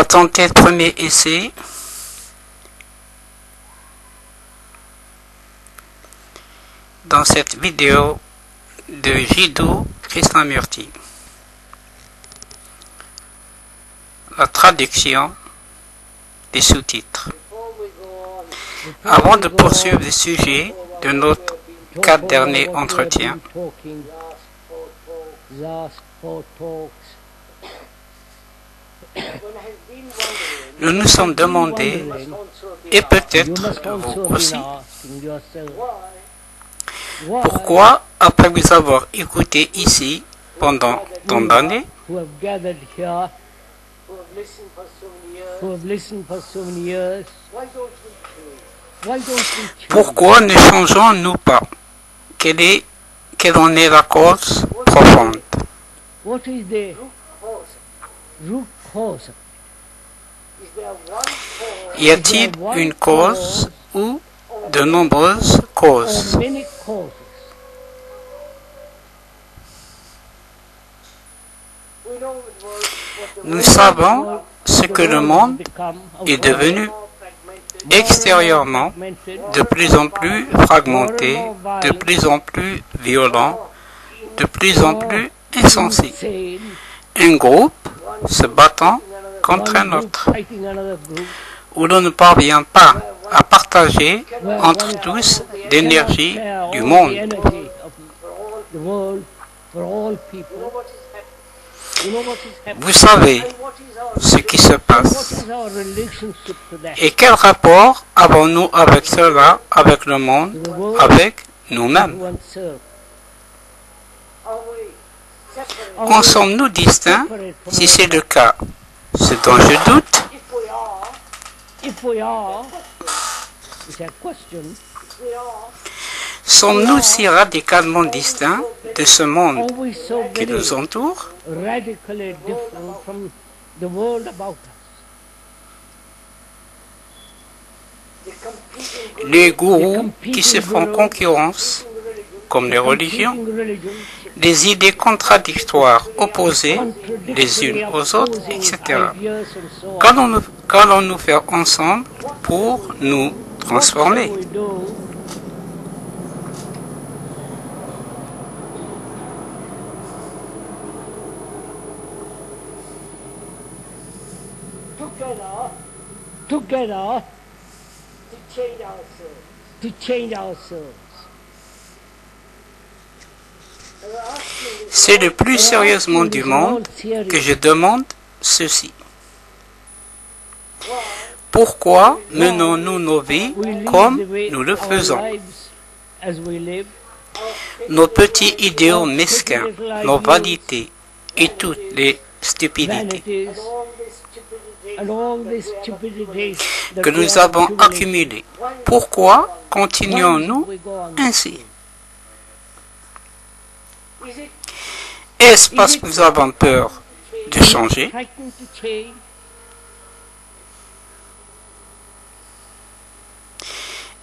tenter le premier essai. Dans cette vidéo de Jiddu Krishnamurti. La traduction des sous-titres. Avant de poursuivre le sujet de notre 4 derniers entretiens, nous nous sommes demandé, et peut-être vous aussi, pourquoi, après vous avoir écouté ici pendant tant d'années, pourquoi ne changeons-nous pas? Quelle en est la cause profonde? Y a-t-il une cause ou de nombreuses causes? Nous savons ce que le monde est devenu extérieurement de plus en plus fragmenté, de plus en plus violent, de plus en plus insensé. Un groupe se battant contre un autre, où l'on ne parvient pas à partager entre tous l'énergie du monde. Vous savez ce qui se passe. Et quel rapport avons-nous avec cela, avec le monde, avec nous-mêmes? En sommes-nous distincts? Si c'est le cas, ce dont je doute, sommes-nous si radicalement distincts de ce monde qui nous entoure? Les gourous qui se font concurrence, comme les religions, des idées contradictoires, opposées les unes aux autres, etc. Qu'allons-nous faire ensemble pour nous transformer? Together to change ourselves. C'est le plus sérieusement du monde que je demande ceci. Pourquoi menons-nous nos vies comme nous le faisons? Nos petits idéaux mesquins, nos vanités et toutes les stupidités que nous avons accumulées. Pourquoi continuons-nous ainsi? Est-ce parce que nous avons peur de changer?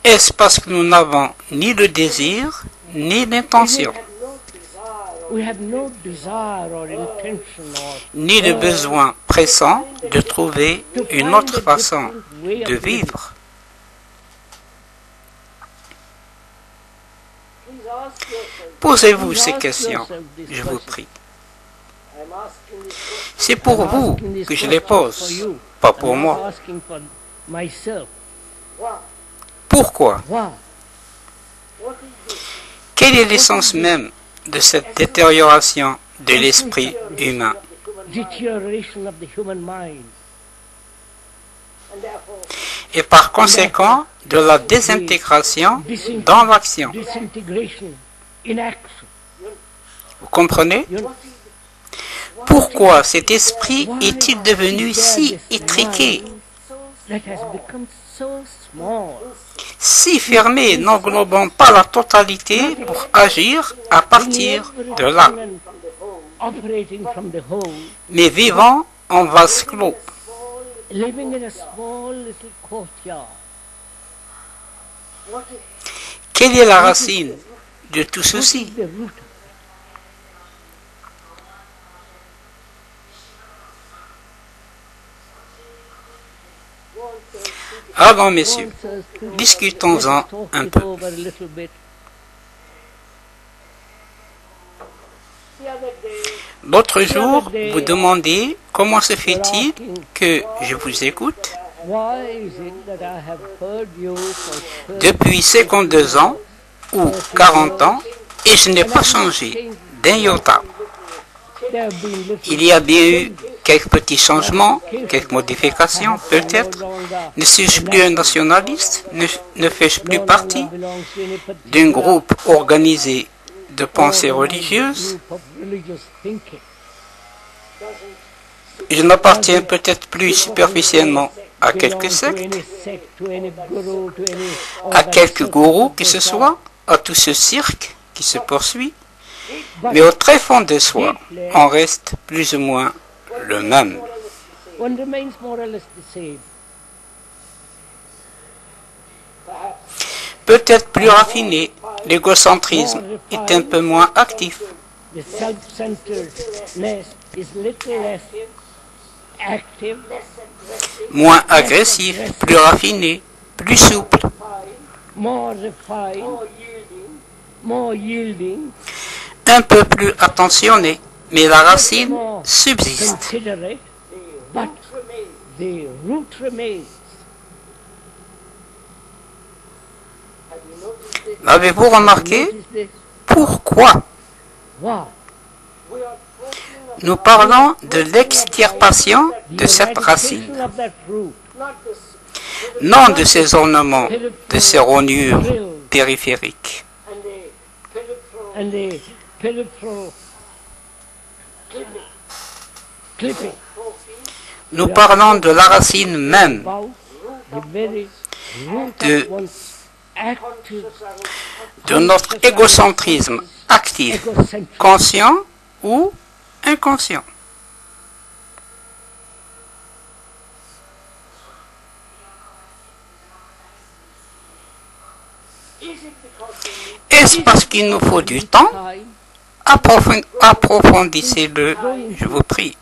Est-ce parce que nous n'avons ni le désir ni l'intention, ni le besoin pressant de trouver une autre façon de vivre? Posez-vous ces questions, je vous prie. C'est pour vous que je les pose, pas pour moi. Pourquoi? Quelle est l'essence même de cette détérioration de l'esprit humain? Et par conséquent, de la désintégration dans l'action. Vous comprenez? Pourquoi cet esprit est-il devenu si étriqué, si fermé, n'englobant pas la totalité pour agir à partir de là, mais vivant en vase clos? Quelle est la racine de tout ceci? Allons, messieurs, discutons-en un peu. L'autre jour, vous demandez comment se fait-il que je vous écoute depuis 52 ans ou 40 ans et je n'ai pas changé d'un iota. Il y a bien eu quelques petits changements, quelques modifications, peut-être. Ne suis-je plus un nationaliste? Ne fais-je plus partie d'un groupe organisé de pensée religieuse? Je n'appartiens peut-être plus superficiellement à quelques sectes, à quelques gourous que ce soit, à tout ce cirque qui se poursuit, mais au très fond de soi, on reste plus ou moins le même. Peut-être plus raffiné, l'égocentrisme est un peu moins actif. Moins agressif, plus raffiné, plus souple. Un peu plus attentionné, mais la racine subsiste. Avez-vous remarqué pourquoi nous parlons de l'extirpation de cette racine, non de ces ornements, de ces rognures périphériques. Nous parlons de la racine même, de notre égocentrisme actif, conscient ou inconscient. Est-ce parce qu'il nous faut du temps? Approfondissez-le, je vous prie.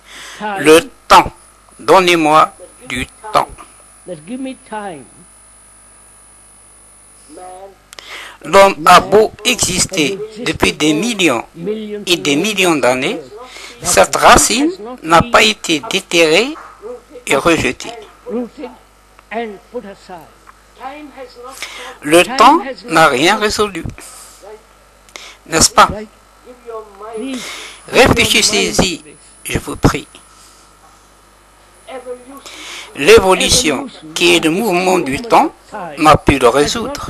Le temps. Donnez-moi du temps. L'homme a beau exister depuis des millions et des millions d'années, cette racine n'a pas été déterrée et rejetée. Le temps n'a rien résolu. N'est-ce pas? Réfléchissez-y, je vous prie. L'évolution, qui est le mouvement du temps, n'a pu le résoudre.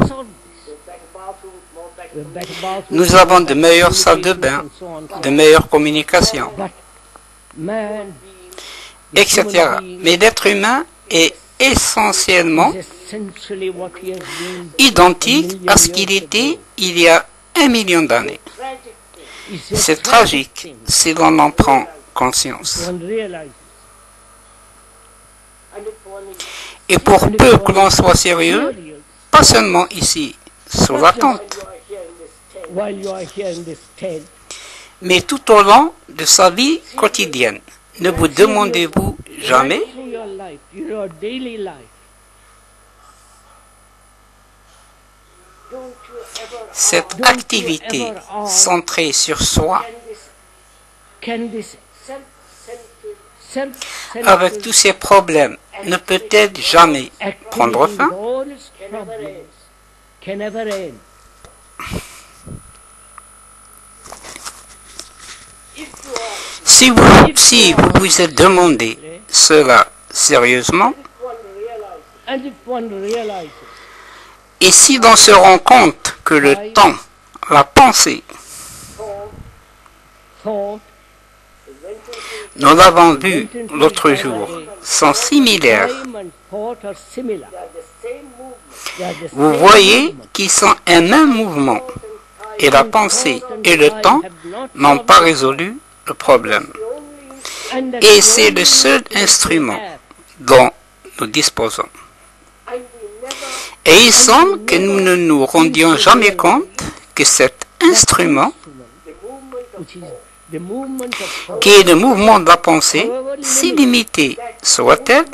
Nous avons de meilleures salles de bain, de meilleures communications, etc. Mais l'être humain est essentiellement identique à ce qu'il était il y a 1 million d'années. C'est tragique si l'on en prend conscience. Et pour peu que l'on soit sérieux, pas seulement ici, sous la tente, mais tout au long de sa vie quotidienne. Ne vous demandez-vous jamais cette activité centrée sur soi, avec tous ces problèmes, ne peut-elle jamais prendre fin? Si vous vous êtes demandé cela sérieusement, et si l'on se rend compte que le temps, la pensée, nous l'avons vu l'autre jour, sont similaires, vous voyez qu'ils sont un même mouvement, et la pensée et le temps n'ont pas résolu le problème. Et c'est le seul instrument dont nous disposons. Et il semble que nous ne nous rendions jamais compte que cet instrument, qui est le mouvement de la pensée, si limité soit-elle,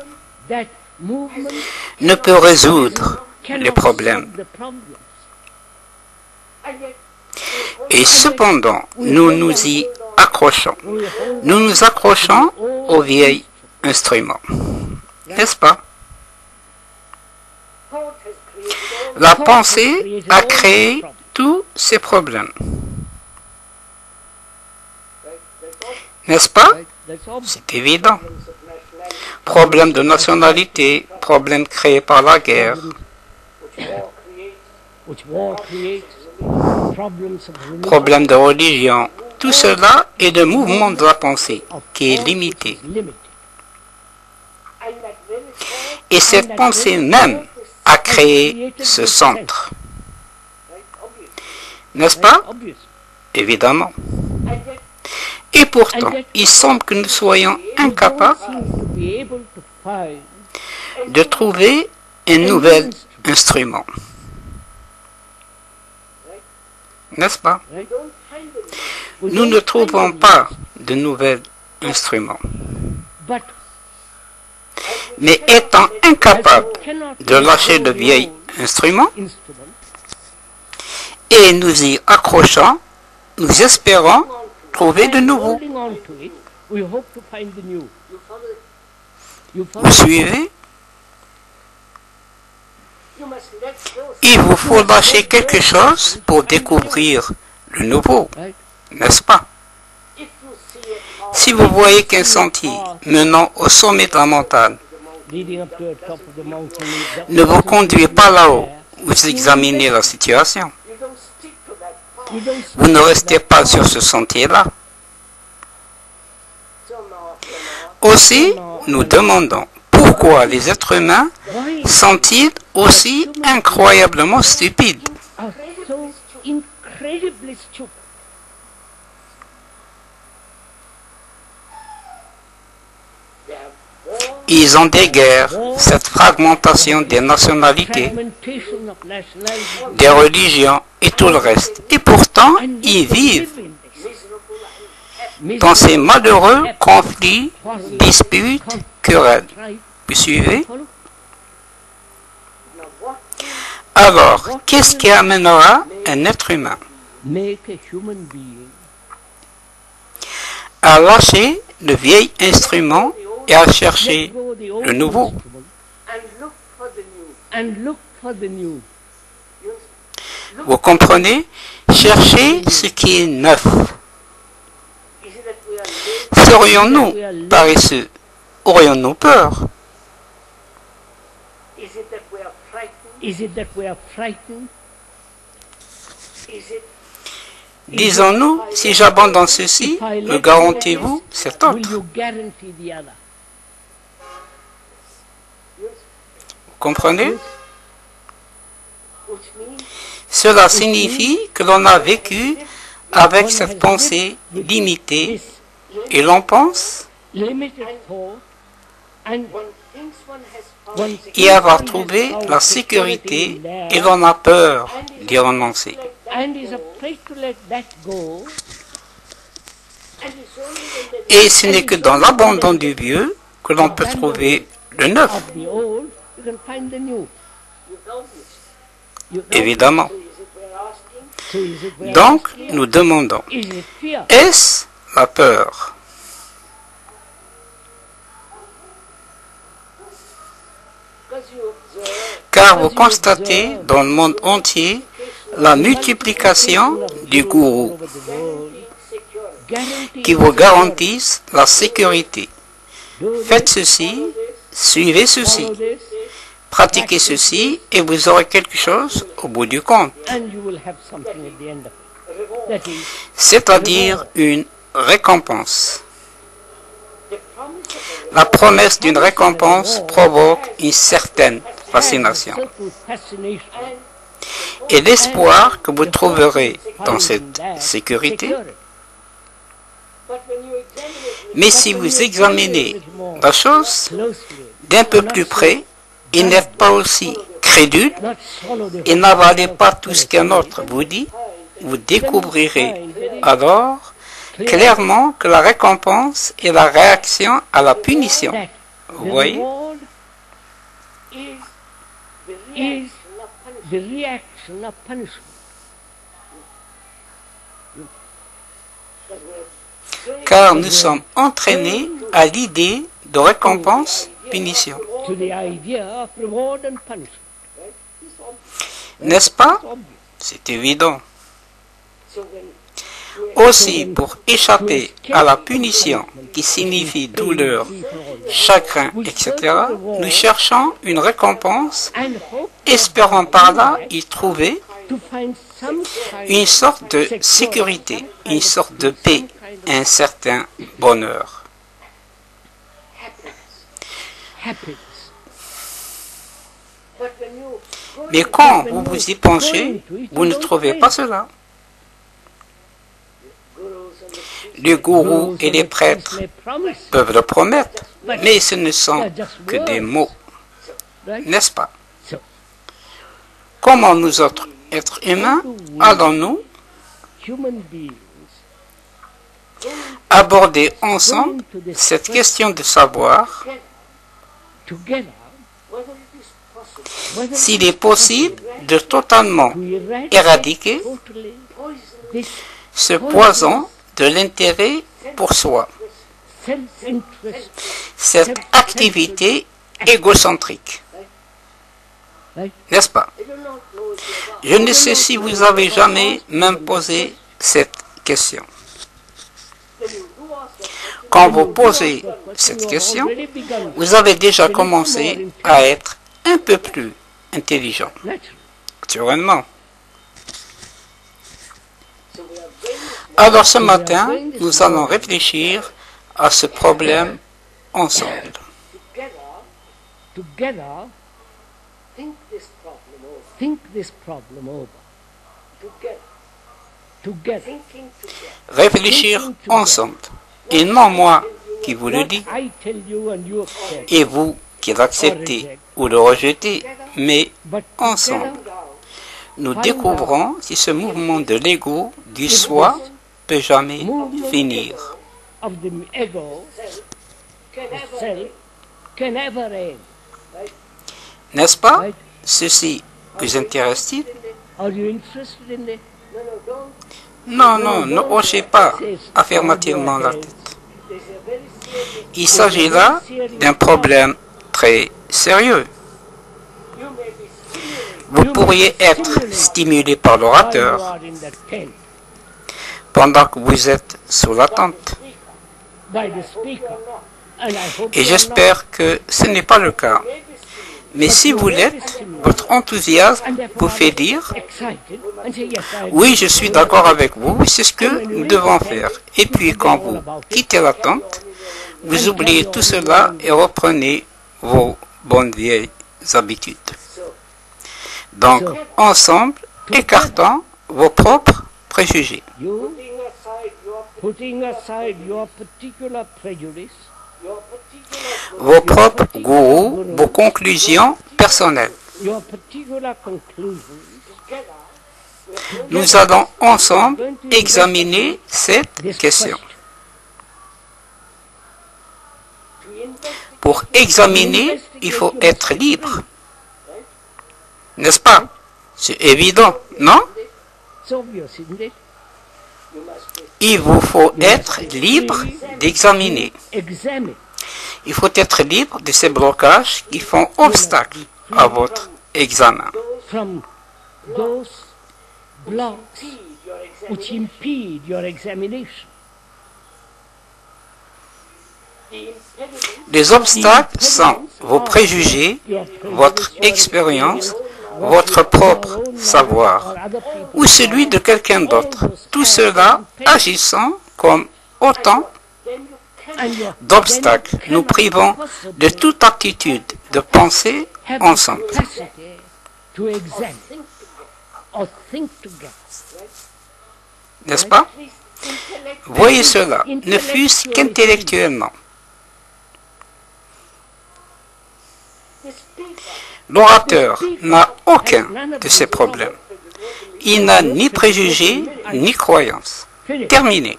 ne peut résoudre les problèmes. Et cependant, nous nous y accrochons. Nous nous accrochons au vieil instrument. N'est-ce pas? La pensée a créé tous ces problèmes. N'est-ce pas? C'est évident. Problèmes de nationalité, problèmes créés par la guerre, problèmes de religion. Tout cela est le mouvement de la pensée qui est limité. Et cette pensée même a créé ce centre. N'est-ce pas? Évidemment. Et pourtant, il semble que nous soyons incapables de trouver un nouvel instrument. N'est-ce pas? Nous ne trouvons pas de nouvel instrument. Mais étant incapables de lâcher le vieil instrument et nous y accrochant, nous espérons trouver de nouveau. Vous suivez? Il vous faut lâcher quelque chose pour découvrir le nouveau, n'est-ce pas? Si vous voyez qu'un sentier menant au sommet de la montagne ne vous conduit pas là-haut, vous examinez la situation. Vous ne restez pas sur ce sentier-là. Aussi, nous demandons pourquoi les êtres humains sont-ils aussi incroyablement stupides? Ils ont des guerres, cette fragmentation des nationalités, des religions et tout le reste. Et pourtant, ils vivent dans ces malheureux conflits, disputes, querelles. Vous suivez? Alors, qu'est-ce qui amènera un être humain à lâcher le vieil instrument et à chercher le nouveau? Vous comprenez? Chercher ce qui est neuf. Serions-nous paresseux? Aurions-nous peur? Disons-nous, si j'abandonne ceci, me garantez-vous cet autre? Vous comprenez? Cela signifie que l'on a vécu avec cette pensée limitée et l'on pense y avoir trouvé la sécurité et l'on a peur d'y renoncer. Et ce n'est que dans l'abandon du vieux que l'on peut trouver le neuf. Évidemment. Donc, nous demandons, est-ce la peur? Car vous constatez dans le monde entier la multiplication du gourou qui vous garantissent la sécurité. Faites ceci, suivez ceci, pratiquez ceci et vous aurez quelque chose au bout du compte. C'est-à-dire une récompense. La promesse d'une récompense provoque une certaine fascination. Et l'espoir que vous trouverez dans cette sécurité. Mais si vous examinez la chose d'un peu plus près et n'êtes pas aussi crédule et n'avalez pas tout ce qu'un autre vous dit, vous découvrirez alors clairement que la récompense est la réaction à la punition. Vous voyez? is the reaction of punishment. Car nous sommes entraînés à l'idée de récompense-punition. To the idea of reward and punishment. N'est-ce pas? It's obvious. C'est évident. Aussi, pour échapper à la punition qui signifie douleur, chagrin, etc., nous cherchons une récompense, And hope espérant par là y trouver to find some kind une sorte de sécurité, une sorte de paix, un certain bonheur. happiness. Mais quand vous vous y penchez, vous ne trouvez pas cela. Les gourous et les prêtres May promise, peuvent le promettre, mais ce ne sont que des mots, right? n'est-ce pas? So, Comment nous autres êtres humains allons-nous human beings aborder ensemble cette question de savoir together, whether s'il est possible de totalement we eradicate éradiquer totally this ce poison de l'intérêt pour soi, self-interest, cette activité égocentrique, right? n'est-ce pas? Je ne sais si vous avez jamais même posé cette question. Quand vous posez cette question, Already begun, vous avez déjà commencé à être un peu plus intelligent, naturally. naturellement. Alors ce matin, nous allons réfléchir à ce problème ensemble. Together, think this problem over. Together. Réfléchir ensemble. Et non moi qui vous le What dis, I tell you and you accept, et vous qui l'acceptez ou le rejetez, mais but ensemble, together, nous découvrons si ce mouvement de l'ego, du soi, peut jamais finir. of the ego, self, can ever end. N'est-ce pas? Right? Ceci vous intéresse-t-il? Are you interested in it? Non, non, ne hochez pas affirmativement la tête. Il s'agit là d'un problème très sérieux. Vous pourriez être stimulé par While you l'orateur are in the tent pendant que vous êtes sous la tente. by the speaker, and I hope Et you are not. j'espère que ce n'est pas le cas. Mais si vous l'êtes, votre enthousiasme vous fait dire Excited and say, yes, I oui, je suis d'accord avec vous, c'est ce que nous devons faire. Et puis quand vous quittez la tente, vous oubliez tout cela et reprenez vos bonnes vieilles habitudes. Donc, ensemble, écartons vos propres préjugés. You putting aside your particular prejudice, Vos propres gourous, vos conclusions personnelles. your particular conclusions, Nous allons ensemble examiner cette this question. question. Pour examiner, il faut être libre. N'est-ce pas? C'est évident, non? It's obvious, isn't it? Il vous faut être libre d'examiner. Examine Il faut être libre de ces blocages qui font obstacle à votre examen. from those blocks which impede your examination. Les obstacles sont vos préjugés, votre expérience, votre propre savoir ou celui de quelqu'un d'autre. Tout cela agissant comme autant And your d'obstacles, nous privons de toute aptitude de penser have ensemble. the capacity to examine or think together. N'est-ce pas? Voyez cela, ne fût-ce qu'intellectuellement. L'orateur n'a aucun de ces problèmes. Il n'a ni préjugés ni croyances. Terminé.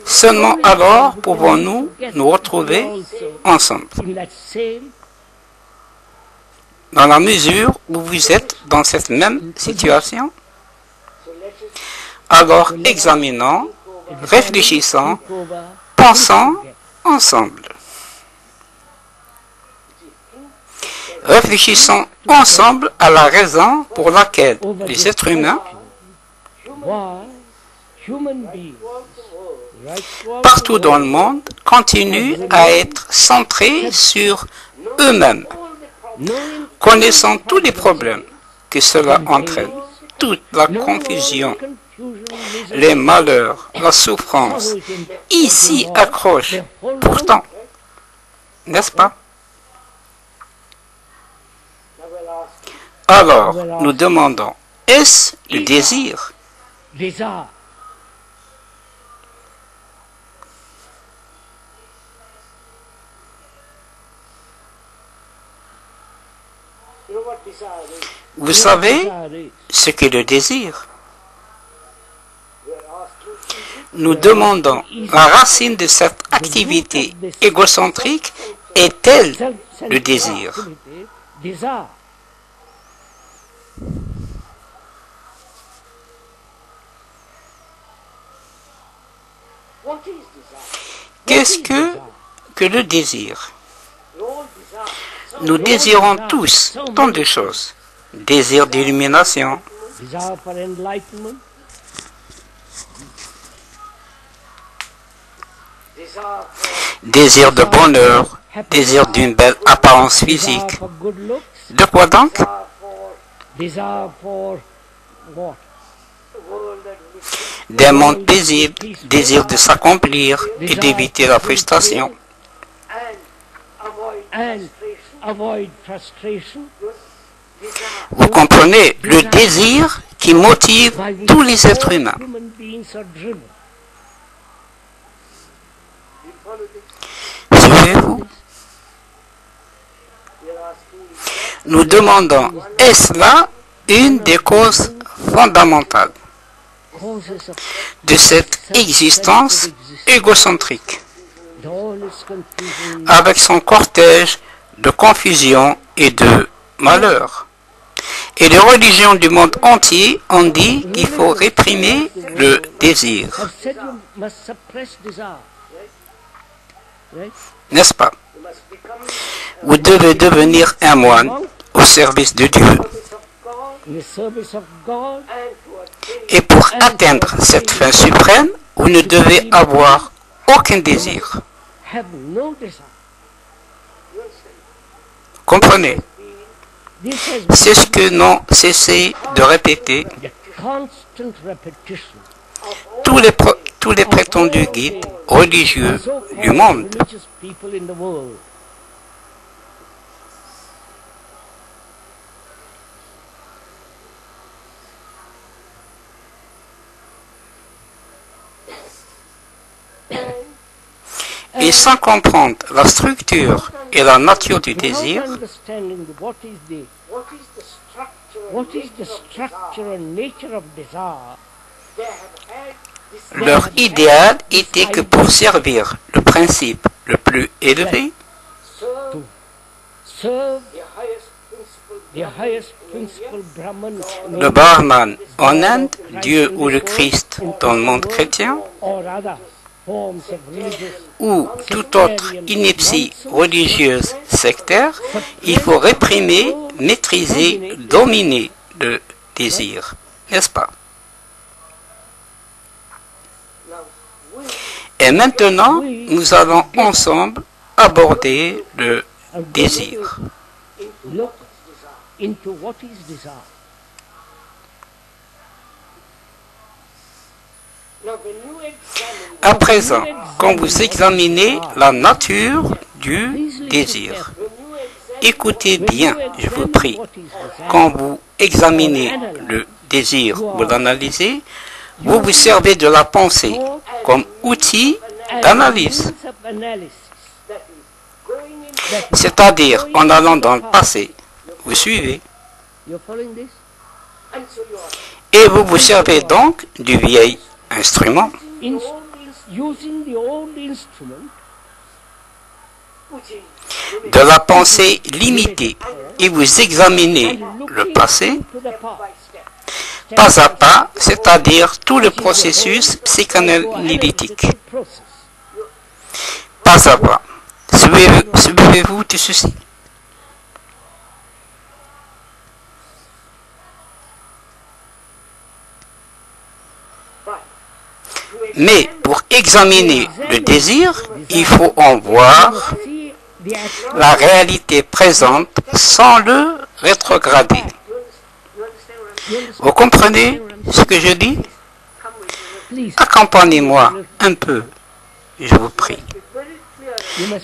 Seulement alors pouvons-nous nous retrouver ensemble. In that same dans la mesure où vous êtes dans cette même situation. Alors examinons, réfléchissons, pensons ensemble. Réfléchissons ensemble à la raison pour laquelle les êtres humains, partout dans le monde, continuent à être centrés sur eux-mêmes, connaissant tous les problèmes que cela entraîne, toute la confusion, les malheurs, la souffrance. Ici accroche, pourtant, n'est-ce pas? Alors, nous demandons, est-ce le désir? Vous savez ce qu'est le désir? Nous demandons, la racine de cette activité égocentrique est-elle le désir? Qu'est-ce que le désir? Nous désirons tous tant de choses. Désir d'illumination, désir de bonheur, désir d'une belle apparence physique. De quoi donc? Des mondes paisibles, désir de s'accomplir et d'éviter la frustration. Vous comprenez le désir qui motive tous les êtres humains. Suivez-vous? Nous demandons, est-ce là une des causes fondamentales de cette existence égocentrique, avec son cortège de confusion et de malheur? Et les religions du monde entier ont dit qu'il faut réprimer le désir. N'est-ce pas? Vous devez devenir un moine au service de Dieu. Et pour atteindre cette fin suprême, vous ne devez avoir aucun désir. Comprenez? C'est ce que n'ont cessé de répéter tous les prétendus guides religieux du monde. Et sans comprendre la structure et la nature du désir, leur idéal était que pour servir le principe le plus élevé, le Brahman en Inde, Dieu ou le Christ dans le monde chrétien, ou toute autre ineptie religieuse sectaire, il faut réprimer, maîtriser, dominer le désir. N'est-ce pas? Et maintenant, nous allons ensemble aborder le désir. À présent, quand vous examinez la nature du désir, écoutez bien, je vous prie, quand vous examinez le désir, vous l'analysez, vous vous servez de la pensée comme outil d'analyse. C'est-à-dire en allant dans le passé. Vous suivez? Et vous vous servez donc du vieil instrument. de la pensée limitée et vous examinez le passé pas à pas, c'est-à-dire tout le processus psychanalytique. Pas à pas. Suivez-vous tout ceci? Mais pour examiner le désir, il faut en voir la réalité présente sans le rétrograder. Vous comprenez ce que je dis? Accompagnez-moi un peu, je vous prie.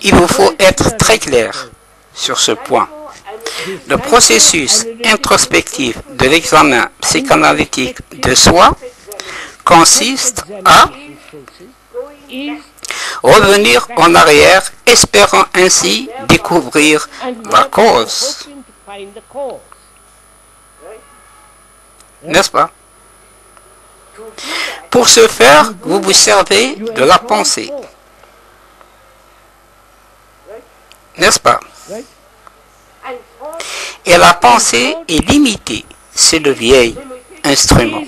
Il vous faut être très clair sur ce point. Le processus introspectif de l'examen psychanalytique de soi consiste à revenir en arrière, espérant ainsi découvrir la cause. N'est-ce pas? Pour ce faire, vous vous servez de la pensée. N'est-ce pas? Et la pensée est limitée. C'est le vieil instrument.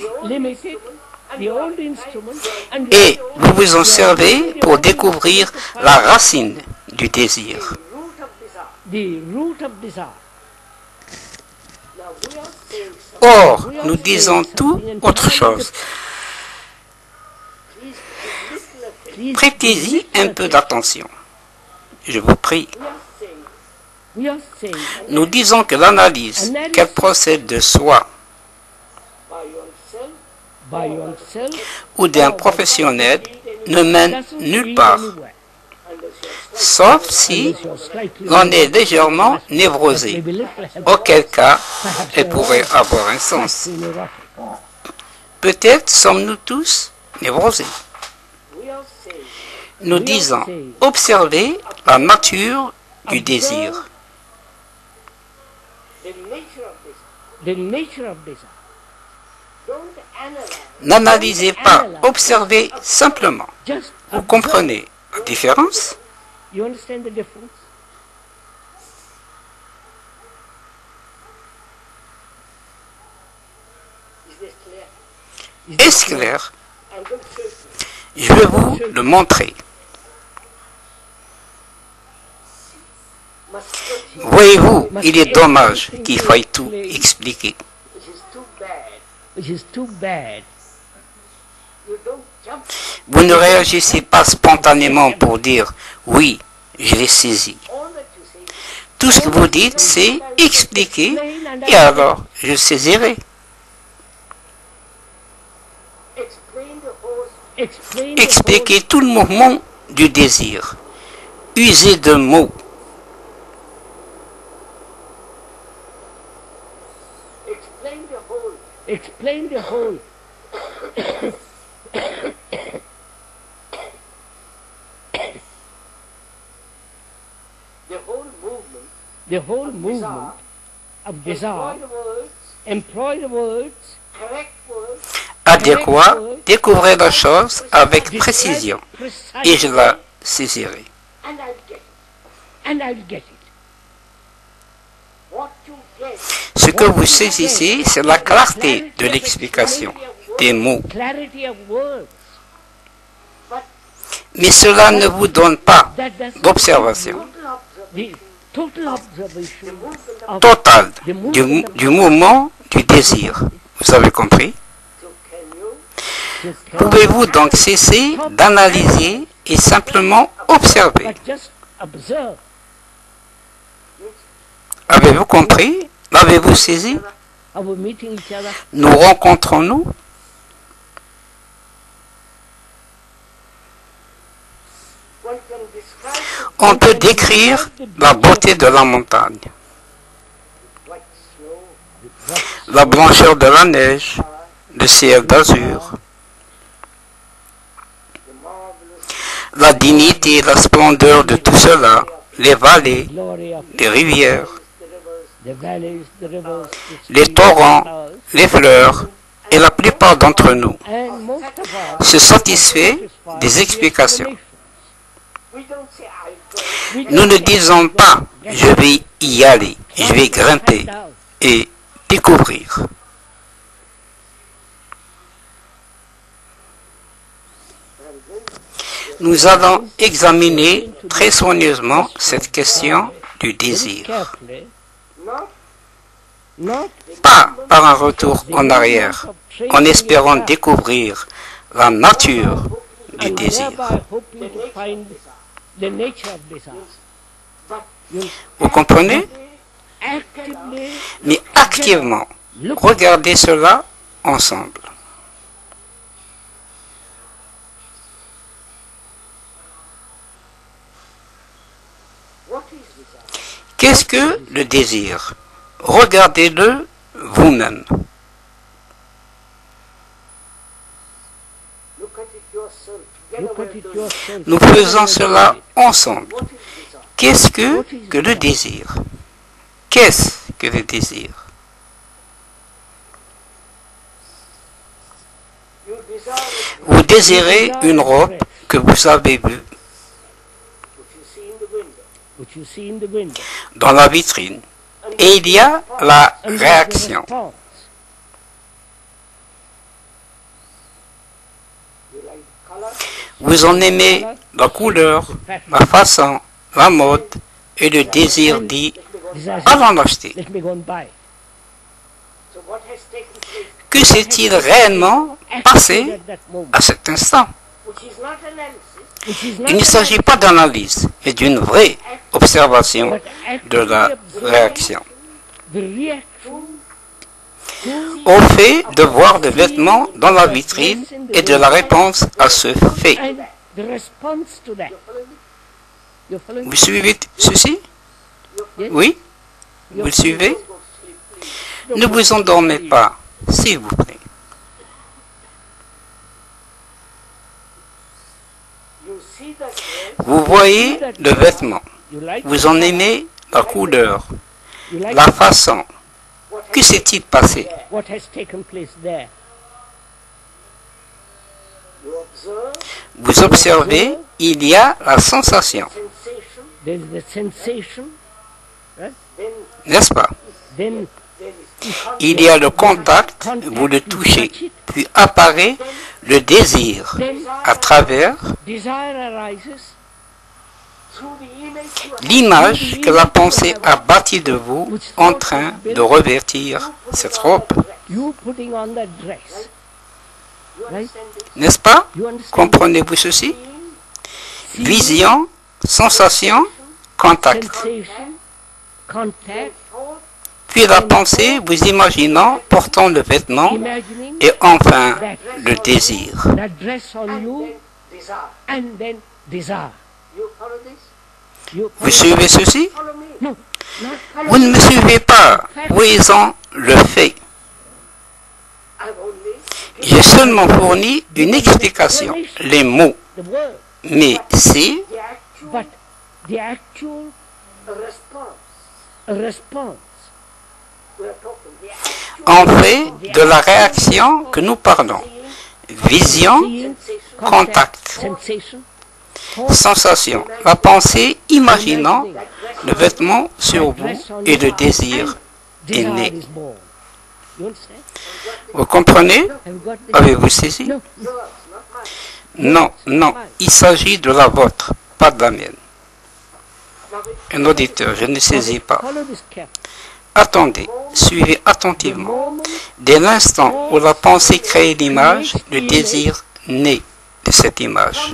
Et vous vous en servez pour découvrir la racine du désir. Or, nous disons tout autre chose. Prêtez-y un peu d'attention. Je vous prie. Nous disons que l'analyse qu'elle procède de soi ou d'un professionnel ne mène nulle part, sauf si l'on est légèrement névrosé, auquel cas elle pourrait avoir un sens. Peut-être sommes-nous tous névrosés. Nous disons observer la nature du désir. N'analysez pas, observez simplement. Vous comprenez la différence? Est-ce clair? Je vais vous le montrer. Voyez-vous, il est dommage qu'il faille tout expliquer. Vous ne réagissez pas spontanément pour dire « oui, je l'ai saisi ». Tout ce que vous dites, c'est expliquer et alors je saisirai. Expliquez tout le mouvement du désir. Usez de mots. Explain the whole. The whole movement of desire. Employ the words. Adéquat, découvrez la chose avec précision et je la saisirai. Ce que vous saisissez, c'est la clarté de l'explication, des mots. Mais cela ne vous donne pas d'observation totale du mouvement du désir. Vous avez compris? Pouvez-vous donc cesser d'analyser et simplement observer? Avez-vous compris? L'avez-vous saisi? Nous rencontrons-nous? On peut décrire la beauté de la montagne, la blancheur de la neige, le ciel d'azur, la dignité et la splendeur de tout cela, les vallées, les rivières, les torrents, les fleurs, et la plupart d'entre nous se satisfait des explications. Nous ne disons pas je vais y aller, je vais grimper et découvrir. Nous allons examiner très soigneusement cette question du désir. Pas par un retour en arrière, en espérant découvrir la nature du désir. Vous comprenez? Mais activement, regardez cela ensemble. Qu'est-ce que le désir? Regardez-le vous-même. Nous faisons cela ensemble. Qu'est-ce que le désir? Qu'est-ce que le désir? Vous désirez une robe que vous avez vue dans la vitrine. Et il y a la réaction. Vous en aimez la couleur, la façon, la mode, et le désir dit « allons l'acheter ». Que s'est-il réellement passé à cet instant? Il ne s'agit pas d'analyse, mais d'une vraie observation de la réaction. Au fait de voir des vêtements dans la vitrine et de la réponse à ce fait. Vous suivez ceci? Oui? Vous suivez? Ne vous endormez pas, s'il vous plaît. Vous voyez le vêtement, vous en aimez la couleur, la façon. Que s'est-il passé? Vous observez, il y a la sensation. N'est-ce pas? Il y a le contact, vous le touchez, puis apparaît le désir à travers l'image que la pensée a bâtie de vous en train de revêtir cette robe. N'est-ce pas? Comprenez-vous ceci? Vision, sensation, contact. Puis la pensée, vous imaginant portant le vêtement, et enfin le désir. Vous suivez ceci? Vous ne me suivez pas. Voyez-en le fait. J'ai seulement fourni une explication, les mots. Mais c'est en fait de la réaction que nous parlons. Vision, contact, sensation. La pensée imaginant le vêtement sur vous et le désir est né. Vous comprenez? Avez-vous saisi? Non, non, il s'agit de la vôtre, pas de la mienne. Un auditeur, je ne saisis pas. Attendez, suivez attentivement. Dès l'instant où la pensée crée l'image, le désir naît de cette image.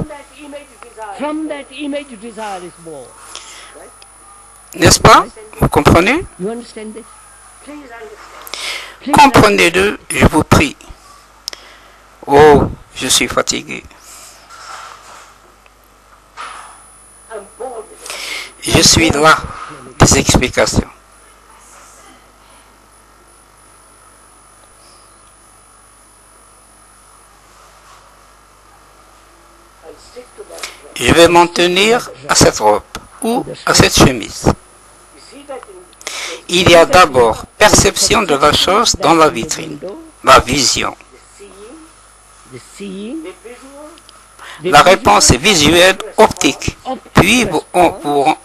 N'est-ce pas? Vous comprenez? Comprenez-le, je vous prie. Oh, je suis fatigué. Je suis là des explications. Je vais m'en tenir à cette robe ou à cette chemise. Il y a d'abord perception de la chose dans la vitrine, la vision. La réponse est visuelle, optique. Puis vous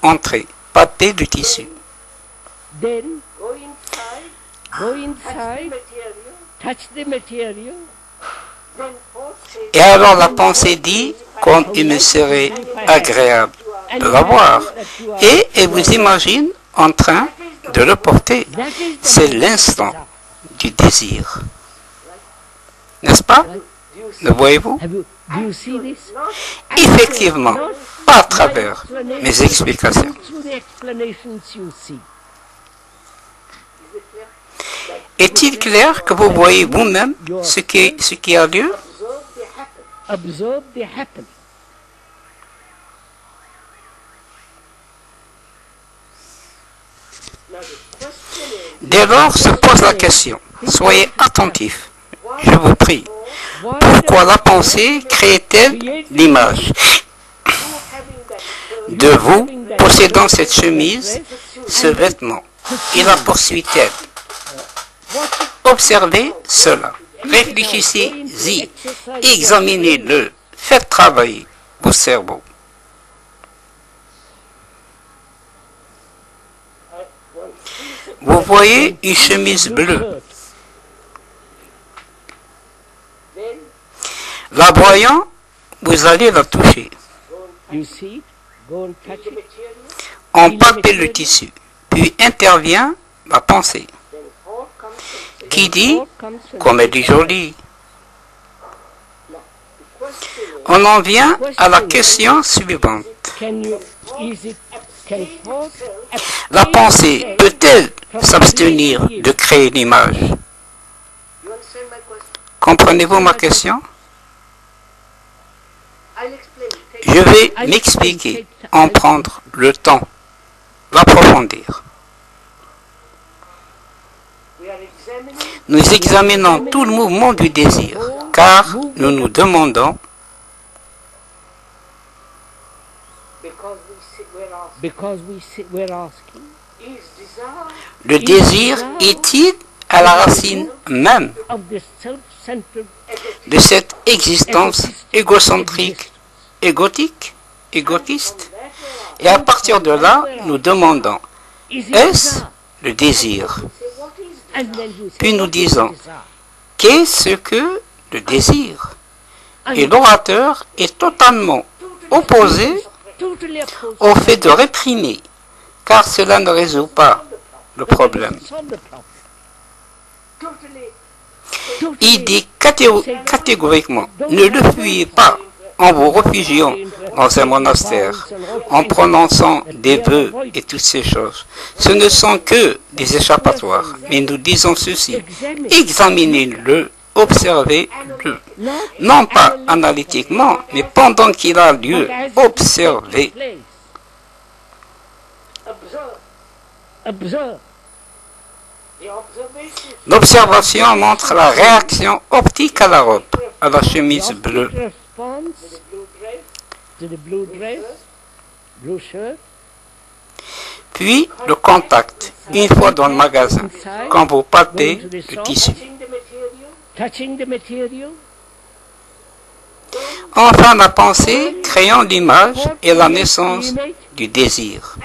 entrez, palpez le tissu. Then go inside, touch the material. Et alors la pensée dit, comme il me serait agréable de l'avoir. Et elle vous imagine en train de le porter. C'est l'instant du désir. N'est-ce pas? Le voyez-vous? Do you see this? Effectivement, pas à travers mes explications. Through the explanations you see. Est-il clair que vous voyez vous-même ce qui a lieu? Observe the happening. Dès lors se pose la question. Soyez attentifs, je vous prie. Pourquoi la pensée crée-t-elle l'image de vous possédant cette chemise, ce vêtement? Et la poursuit-elle? Observez cela. Réfléchissez-y. Examinez-le. Faites travailler vos cerveaux. Vous voyez une chemise bleue. La voyant, vous allez la toucher. You see it? Go and touch it. On palpe le tissu. Puis intervient la pensée qui dit, comme elle est jolie. On en vient à la question suivante. La pensée peut-elle s'abstenir de créer l'image? Comprenez-vous ma question? Je vais m'expliquer, en prendre le temps, l'approfondir. Nous examinons tout le mouvement du désir, car nous nous demandons le désir est-il à la racine même de cette existence égocentrique, égotiste? Et à partir de là, nous demandons, est-ce le désir? Puis nous disons, qu'est-ce que le désir? Et l'orateur est totalement opposé au fait de réprimer, car cela ne résout pas le problème. Il dit catégoriquement, ne le fuyez pas en vous réfugiant dans un monastère, en prononçant des vœux et toutes ces choses. Ce ne sont que des échappatoires. Mais nous disons ceci, examinez-le, observez-le. Non pas analytiquement, mais pendant qu'il a lieu, observez. L'observation montre la réaction optique à la robe, à la chemise bleue. Puis le contact, une fois dans le magasin, quand vous palpez le tissu. Enfin la pensée créant l'image et la naissance du désir.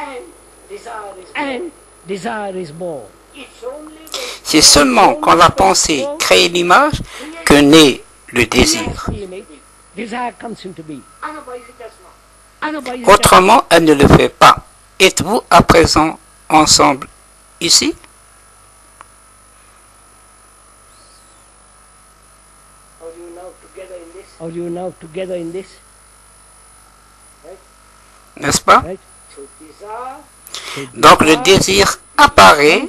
C'est seulement quand la pensée crée l'image que naît le désir. Autrement, elle ne le fait pas. Êtes-vous à présent ensemble ici? N'est-ce pas? Donc le désir apparaît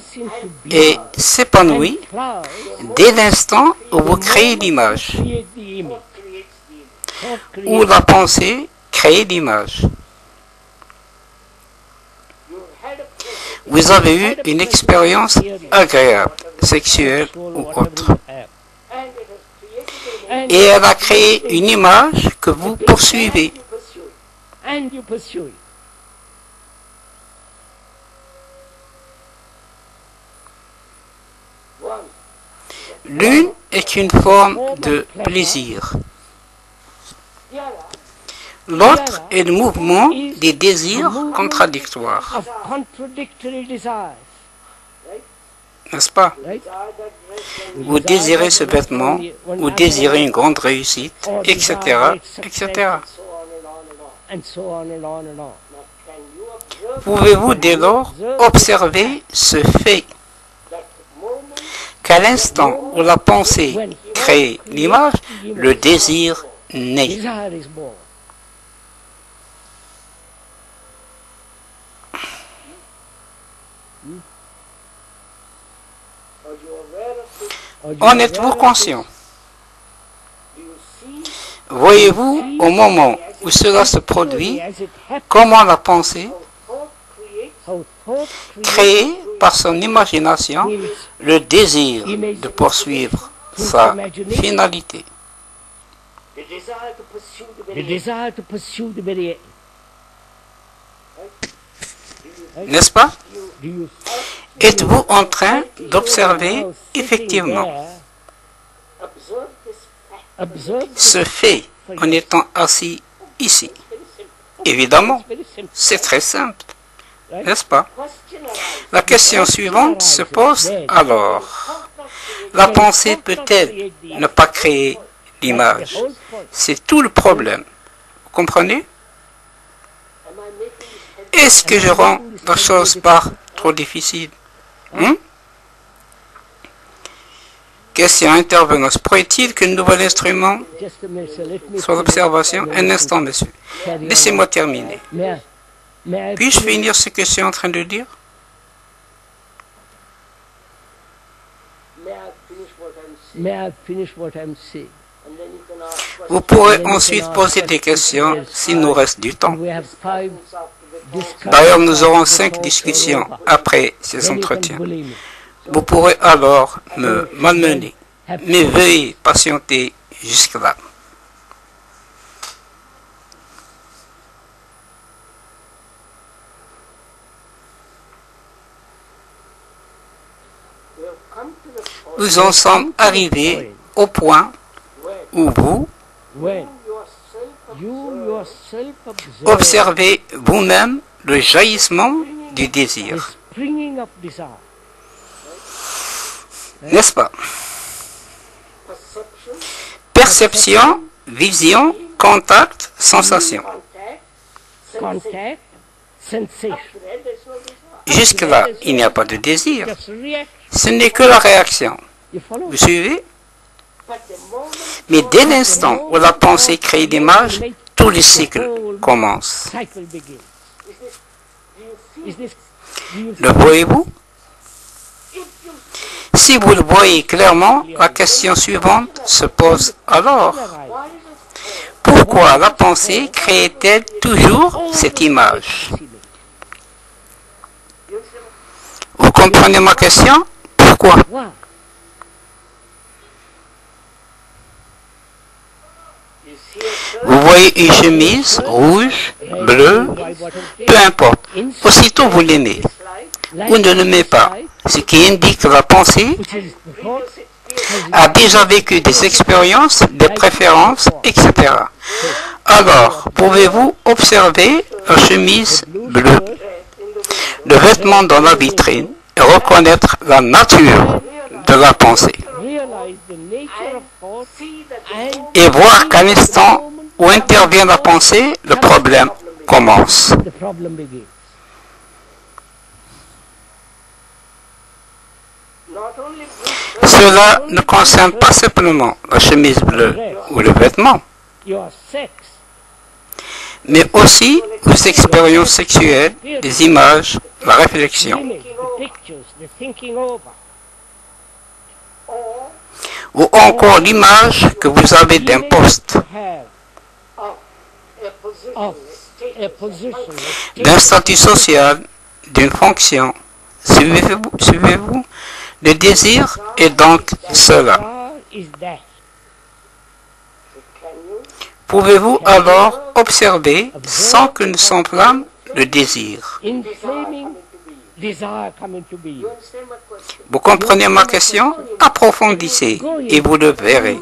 et s'épanouit dès l'instant où vous créez l'image, où la pensée crée l'image. Vous avez eu une expérience agréable, sexuelle ou autre. Et elle a créé une image que vous poursuivez. L'une est une forme de plaisir. L'autre est le mouvement des désirs contradictoires. N'est-ce pas? Vous désirez ce vêtement, vous désirez une grande réussite, etc., etc. Pouvez-vous dès lors observer ce fait qu'à l'instant où la pensée crée l'image, le désir naît. En êtes-vous conscient? Voyez-vous au moment où cela se produit comment la pensée, créée par son imagination, le désir de poursuivre sa finalité? N'est-ce pas? Êtes-vous en train d'observer effectivement ce fait en étant assis ici? Évidemment, c'est très simple, n'est-ce pas? La question suivante se pose alors. La pensée peut-elle ne pas créer l'image? C'est tout le problème. Vous comprenez? Est-ce que je rends la chose par trop difficile? Question intervenante. Pourrait-il qu'un nouvel instrument soit l'observation? Un instant, monsieur. Laissez-moi terminer. Puis-je finir ce que je suis en train de dire? Vous pourrez ensuite poser des questions s'il nous reste du temps. D'ailleurs, nous aurons 5 discussions après ces entretiens. Vous pourrez alors me malmener, mais veuillez patienter jusque-là. Nous en sommes arrivés au point où vous observez vous-même le jaillissement du désir. N'est-ce pas? Perception, vision, contact, sensation. Jusque-là, il n'y a pas de désir. Ce n'est que la réaction. Vous suivez? Mais dès l'instant où la pensée crée l'image, tous les cycles commencent. Le voyez-vous? Si vous le voyez clairement, la question suivante se pose alors. Pourquoi la pensée crée-t-elle toujours cette image? Vous comprenez ma question? Pourquoi? Vous voyez une chemise rouge, bleue, peu importe. Aussitôt vous l'aimez ou ne l'aimez pas, ce qui indique que la pensée a déjà vécu des expériences, des préférences, etc. Alors, pouvez-vous observer la chemise bleue, le vêtement dans la vitrine et reconnaître la nature de la pensée? Et voir qu'à l'instant où intervient la pensée, le problème commence. Cela ne concerne pas simplement la chemise bleue ou le vêtement, mais aussi vos expériences sexuelles, les images, la réflexion, ou encore l'image que vous avez d'un poste, d'un statut social, d'une fonction. Suivez-vous? Le désir est donc cela. Pouvez-vous alors observer sans que nous s'enflamme le désir? Vous comprenez ma question? Approfondissez et vous le verrez.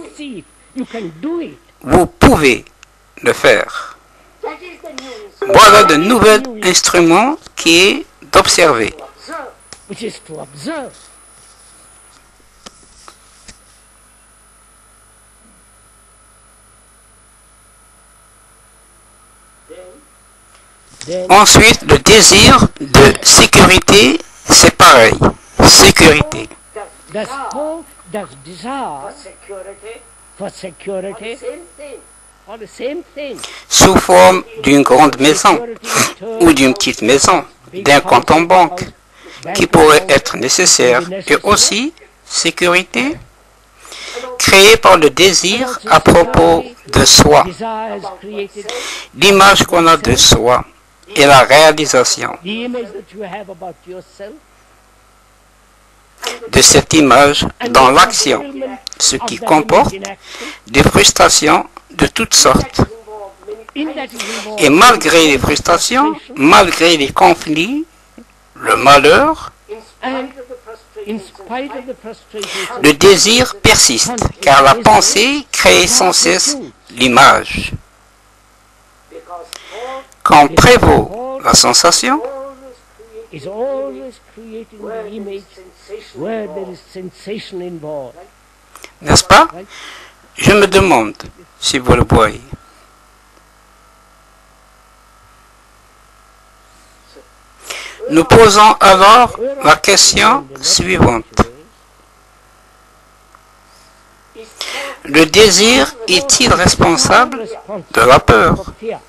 Vous pouvez le faire. Voilà de nouveaux instruments qui est d'observer. which is to observe. Then Ensuite, le désir de sécurité, c'est pareil. Sécurité. does desire for security or the same thing. Sous forme d'une grande maison ou d'une petite maison, d'un compte en banque qui pourrait être nécessaire, et aussi sécurité créée par le désir à propos de soi, Desire has created l'image qu'on a de soi et la réalisation the image that you have about yourself, de cette image dans l'action, ce qui comporte des frustrations de toutes sortes. in that is involved Et malgré les frustrations, malgré les conflits, le malheur, and in spite of the frustration, le désir persiste, car la pensée crée sans cesse l'image. Quand prévaut la sensation, is always creating the image where there is sensation involved. n'est-ce pas? Je me demande si vous le voyez. Nous posons alors la question suivante. Le désir est-il responsable de la peur? Fear.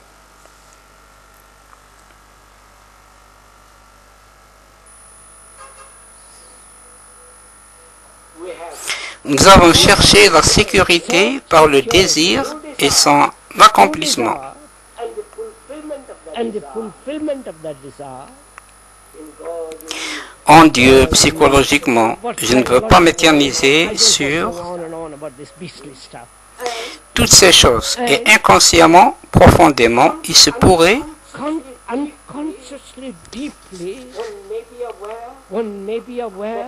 Nous avons cherché la sécurité par le désir et son accomplissement. And the fulfillment of that desire. En Dieu, psychologiquement, je ne veux pas m'éterniser sur On and on about this beastly stuff. toutes ces choses. Et inconsciemment, profondément, il se pourrait Unconsciously, deeply, one may be aware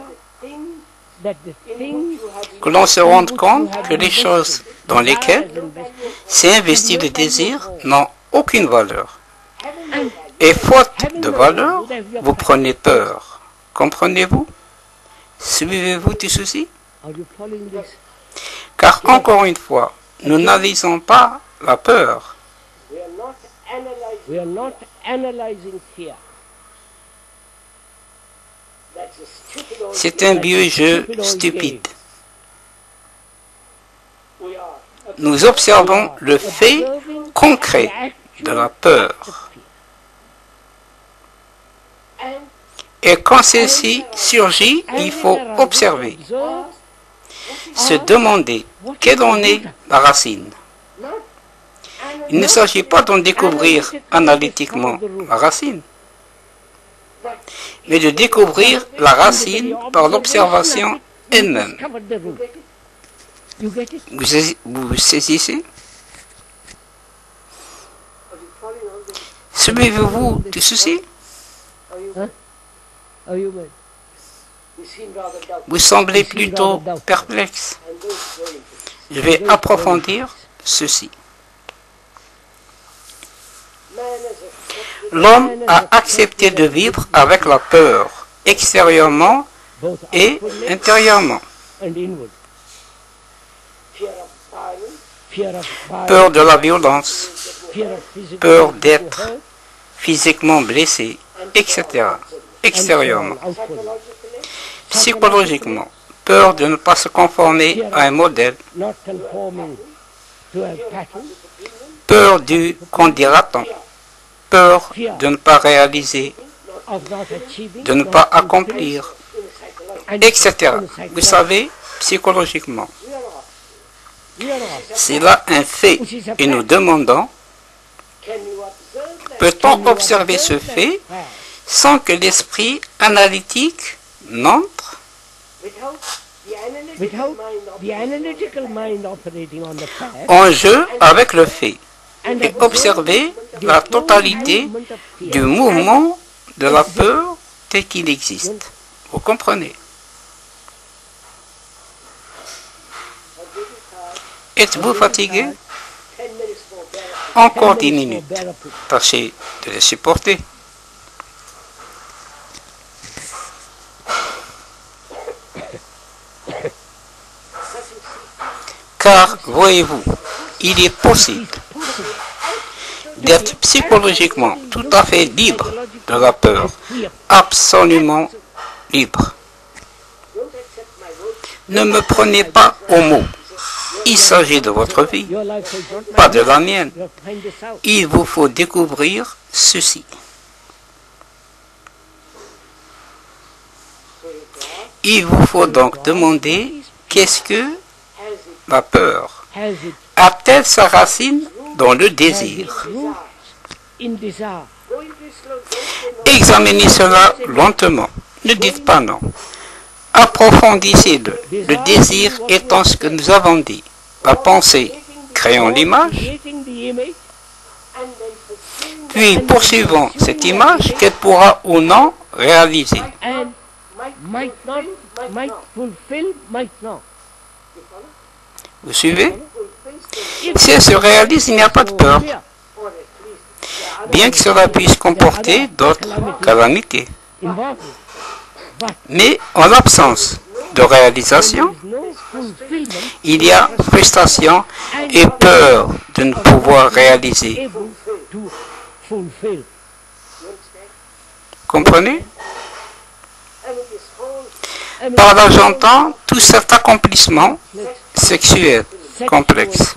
that the things que l'on se rende compte que les choses dans lesquelles s'est investi le désir n'ont aucune valeur. Et faute de valeur, vous prenez peur. Comprenez-vous? Suivez-vous tout ceci? are you following this? Car encore une fois, nous n'analysons pas la peur. We are not analyzing fear. C'est un vieux jeu stupide. Nous observons le fait concret de la peur. Et quand celle-ci surgit, il faut observer, se demander quelle en est la racine. Il ne s'agit pas d'en découvrir analytiquement la racine, mais de découvrir la racine par l'observation elle-même. Discover the root. You get it? Vous saisissez? Suivez-vous tout ceci? Are you with? Vous semblez plutôt perplexe. Je vais approfondir ceci. L'homme a accepté de vivre avec la peur, extérieurement Both et intérieurement. and inward. Fear of Peur de la violence, fear of physical peur d'être physiquement blessé, etc. Extérieurement. Psychologiquement, peur de ne pas se conformer à un modèle, not conforming to a pattern, peur du qu'en dira-t-on, peur de ne pas réaliser, of not achieving, de ne pas accomplir, etc. Vous savez, psychologiquement, c'est là un fait et nous demandons, peut-on observer ce fait sans que l'esprit analytique n'entre without the analytical mind operating on the fact en jeu avec le fait et observer la totalité du mouvement de la peur tel qu'il existe. Vous comprenez? Êtes-vous fatigué? Encore 10 minutes. Tâchez de les supporter. Car, voyez-vous, il est possible d'être psychologiquement tout à fait libre de la peur, absolument libre. Ne me prenez pas au mot. Il s'agit de votre vie, pas de la mienne. Il vous faut découvrir ceci. Il vous faut donc demander qu'est-ce que la peur a-t-elle sa racine dans le désir? Examinez cela lentement. Ne dites pas non. Approfondissez-le. Le désir étant ce que nous avons dit. La pensée créant l'image, puis poursuivant cette image qu'elle pourra ou non réaliser. Vous suivez? Si elle se réalise, il n'y a pas de peur, bien que cela puisse comporter d'autres calamités. Mais en l'absence de réalisation, il y a frustration et peur de ne pouvoir réaliser. Comprenez? Par là, j'entends tout cet accomplissement sexuel complexe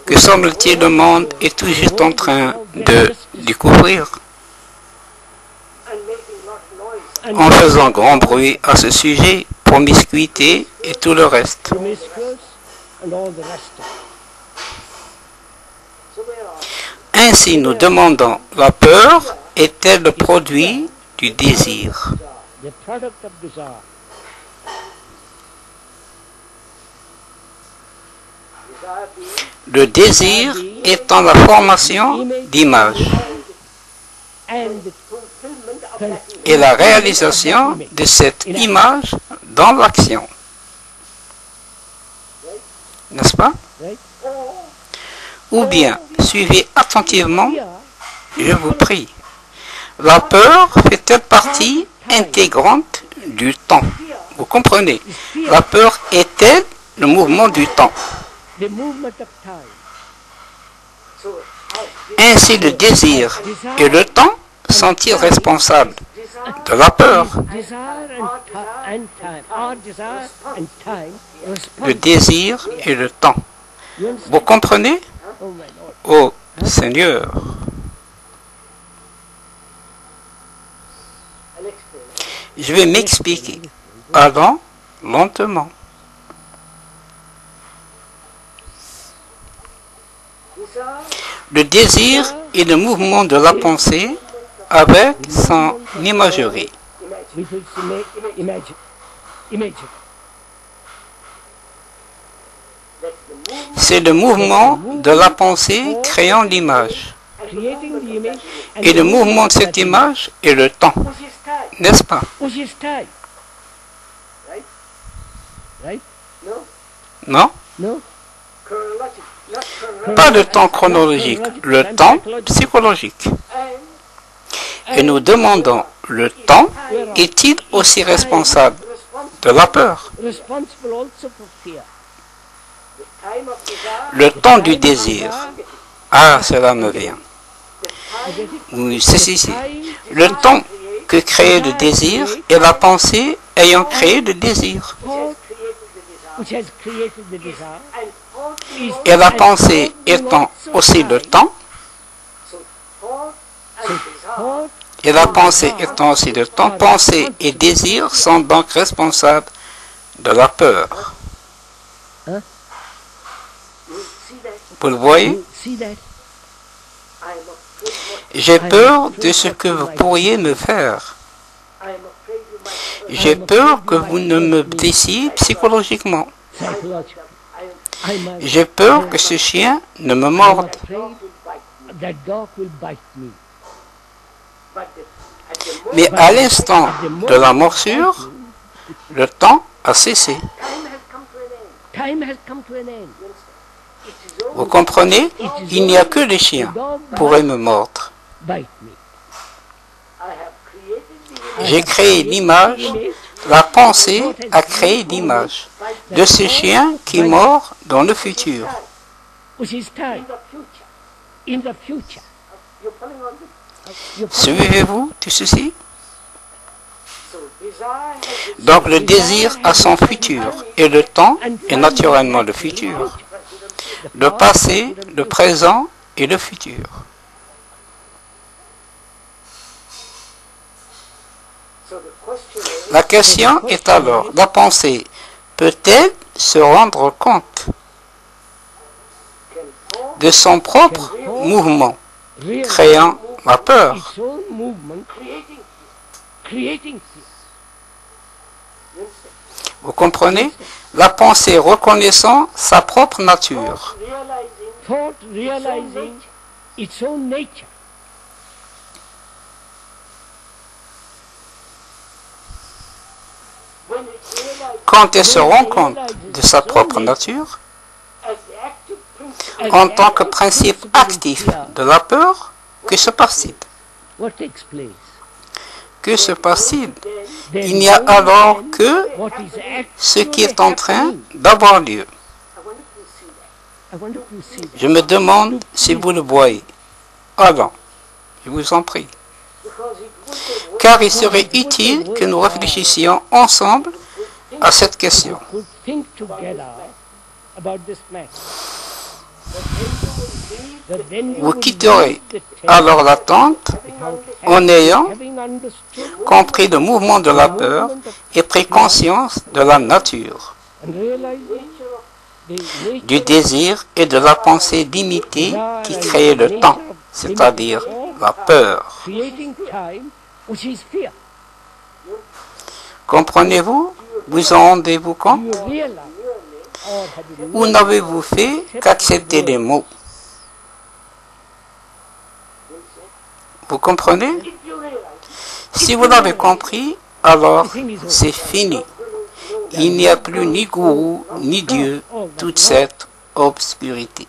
que semble-t-il le monde est tout juste en train de découvrir en faisant grand bruit à ce sujet, promiscuité et tout le reste. Ainsi, nous demandons, la peur est-elle le produit du désir? Le désir étant la formation d'images et la réalisation de cette image dans l'action. N'est-ce pas? Ou bien, suivez attentivement, je vous prie. La peur fait-elle partie intégrante du temps? Vous comprenez? La peur est-elle le mouvement du temps? Ainsi, le désir et le temps sont-ils responsables de la peur? Le désir et le temps. Vous comprenez? Oh Seigneur. Je vais m'expliquer. Allons lentement. Le désir est le mouvement de la pensée avec son imagerie. C'est le mouvement de la pensée créant l'image. Et le mouvement de cette image est le temps. N'est-ce pas? Non? Pas le temps chronologique, le temps psychologique. Et nous demandons, le temps est-il aussi responsable de la peur? Le temps du désir. Ah, cela me vient. Oui, c'est. Le temps que crée le désir est la pensée ayant créé le désir. Et la pensée étant aussi le temps, et la pensée étant aussi le temps, pensée et désir sont donc responsables de la peur. Vous le voyez? J'ai peur de ce que vous pourriez me faire. J'ai peur que vous ne me blessiez psychologiquement. J'ai peur que ce chien ne me morde. Mais à l'instant de la morsure, le temps a cessé. Vous comprenez? Il n'y a que les chiens pourraient me mordre. bite me. J'ai créé l'image, la pensée a créé l'image de ces chiens qui mordent dans le futur. Which is time. In the future. Suivez-vous tout ceci? Donc le désir a son futur et le temps est naturellement le futur. Le passé, le présent et le futur. La question est alors, la pensée peut-elle se rendre compte de son propre mouvement, créant la peur? Its own movement creating fear. Vous comprenez? La pensée reconnaissant sa propre nature. Thought realizing its own nature. Quand elle se rend compte de sa propre nature, en tant que principe actif de la peur, que se passe-t-il? What takes place? Que se passe-t-il? Il n'y a alors que What is ce qui est en train d'avoir lieu. I wonder if you see that. Je me demande si vous le voyez. Allons, je vous en prie. Car il serait utile que nous réfléchissions ensemble à cette question. Could think together about this matter. That then you Vous would quitterez leave the tent alors la tente en ayant having understood compris le mouvement de la peur et pris conscience de la nature, and realizing the nature du désir et de la pensée limitée qui crée le temps, c'est-à-dire la peur. creating time, which is fear. Comprenez-vous? Vous en rendez-vous compte? You realize, or have you Ou n'avez-vous fait qu'accepter les mots? Vous comprenez? Si vous l'avez compris, alors c'est fini. Il n'y a plus ni gourou, ni Dieu, toute cette obscurité.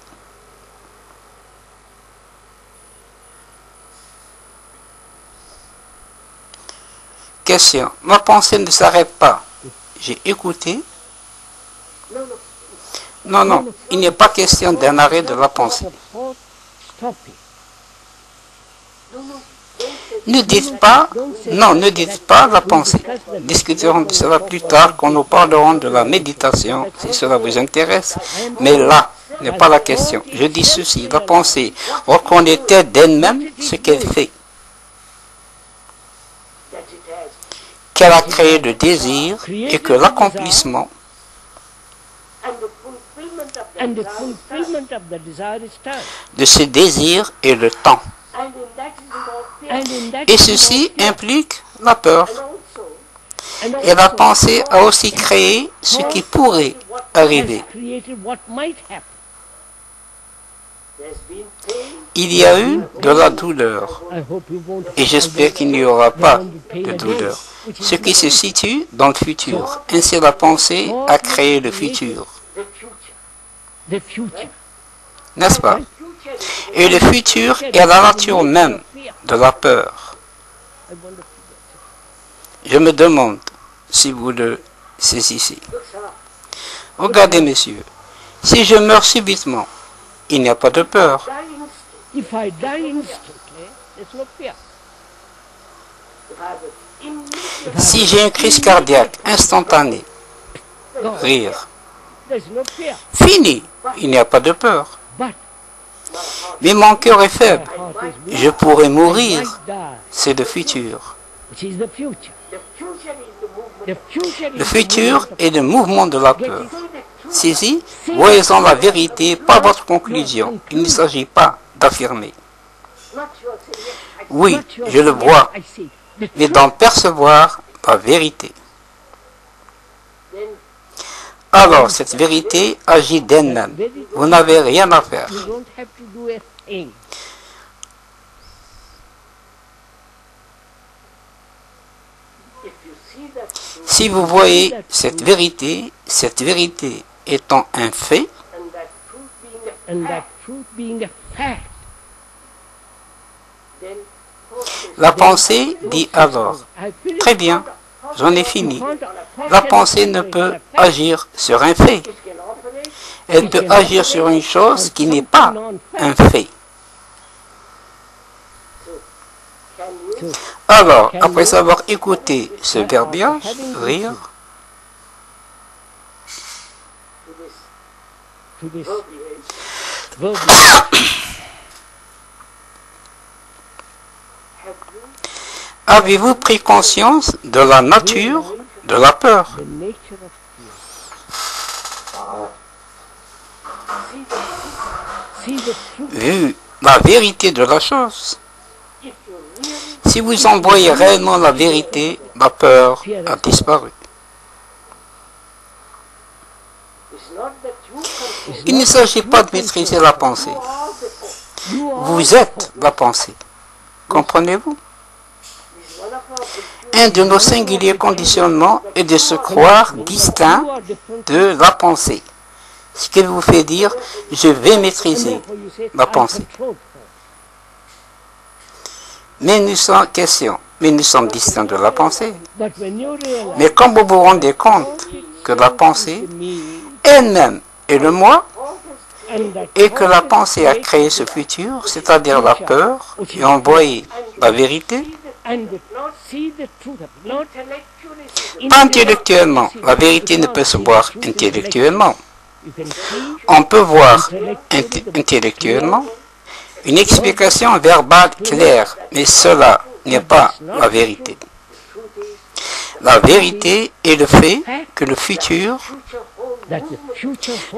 Question. Ma pensée ne s'arrête pas. J'ai écouté. Non, non, il n'est pas question d'un arrêt de la pensée. thought stopping? Ne dites pas, non, ne dites pas la pensée. Discuterons de cela plus tard quand nous parlerons de la méditation, si cela vous intéresse. Mais là n'est pas la question. Je dis ceci, la pensée reconnaît-elle d'elle-même ce qu'elle fait? Qu'elle a créé le désir et que l'accomplissement And the fulfillment of the desire is time. de ce désir est le temps. And in that Et ceci implique la peur. and Et la pensée a aussi créé ce qui pourrait arriver. created what might happen. Il y a eu de la douleur. I hope you won't Et j'espère qu'il n'y aura pas de douleur. Ce qui se situe dans le futur. Ainsi la pensée a créé le futur. the future. N'est-ce pas? Et le futur est la nature même de la peur. I wonder if Je me demande si vous le saisissez. Regardez, messieurs. Si je meurs subitement, il n'y a pas de peur. if I die instantly, there's no fear. Si j'ai une crise cardiaque instantanée, rire. There's no fear. Fini, il n'y a pas de peur. But Mais mon cœur est faible. heart is weak. Je pourrais mourir. Might die, C'est le futur. which is the future. The future Le is futur est le mouvement de la peur. Saisi, voyez-en la vérité, pas votre conclusion. Il ne s'agit pas d'affirmer. Oui, not your je le vois, I see. The mais d'en percevoir la vérité. Alors, cette vérité agit d'elle-même. Vous n'avez rien à faire. you don't have to do a thing. Si vous voyez cette vérité étant un fait, And that truth being a fact, La pensée dit alors, très bien, j'en ai fini. La pensée ne peut agir sur un fait. Elle peut agir sur une chose qui n'est pas un fait. Alors, après avoir écouté ce verbiage, rire, to this verbiage, avez-vous pris conscience de la nature de la peur? the nature of fear. See the truth. Vu la vérité de la chose. Si vous en voyez réellement la vérité, la peur a disparu. Il ne s'agit pas de maîtriser la pensée. Vous êtes la pensée. Comprenez-vous? Un de nos singuliers conditionnements est de se croire distinct de la pensée. Ce qui vous fait dire, je vais maîtriser la pensée. Mais nous sommes distincts de la pensée. Mais quand vous vous rendez compte que la pensée elle-même est le moi, et que la pensée a créé ce futur, c'est-à-dire la peur, et envoyé la vérité, pas intellectuellement. La vérité ne peut se voir intellectuellement. On peut voir intellectuellement une explication verbale claire, mais cela n'est pas la vérité. La vérité est le fait que le futur,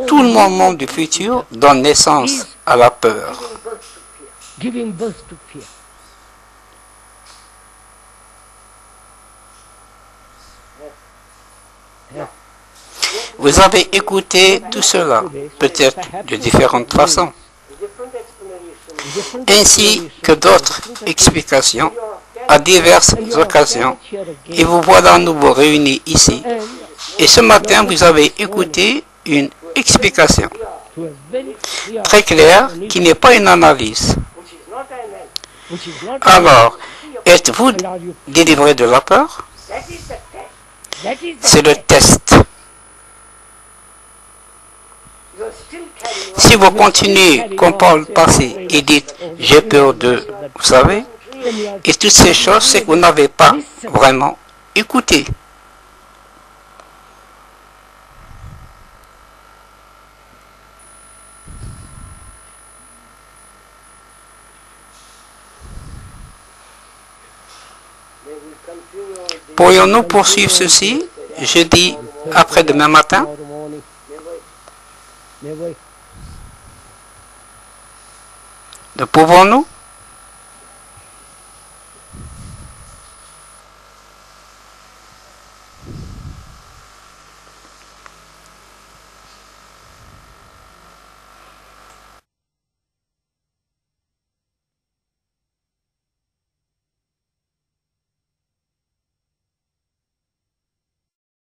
tout le moment du futur, donne naissance à la peur. Giving birth to fear. Vous avez écouté tout cela, peut-être de différentes façons, ainsi que d'autres explications à diverses occasions. Et vous voilà à nouveau réunis ici. Et ce matin, vous avez écouté une explication très claire qui n'est pas une analyse. Alors, êtes-vous délivré de la peur? C'est le test. Si vous continuez comme par le passé et dites « j'ai peur de », vous savez, et toutes ces choses, c'est que vous n'avez pas vraiment écouté. Pourrions-nous poursuivre ceci jeudi après-demain matin? Le pouvons-nous?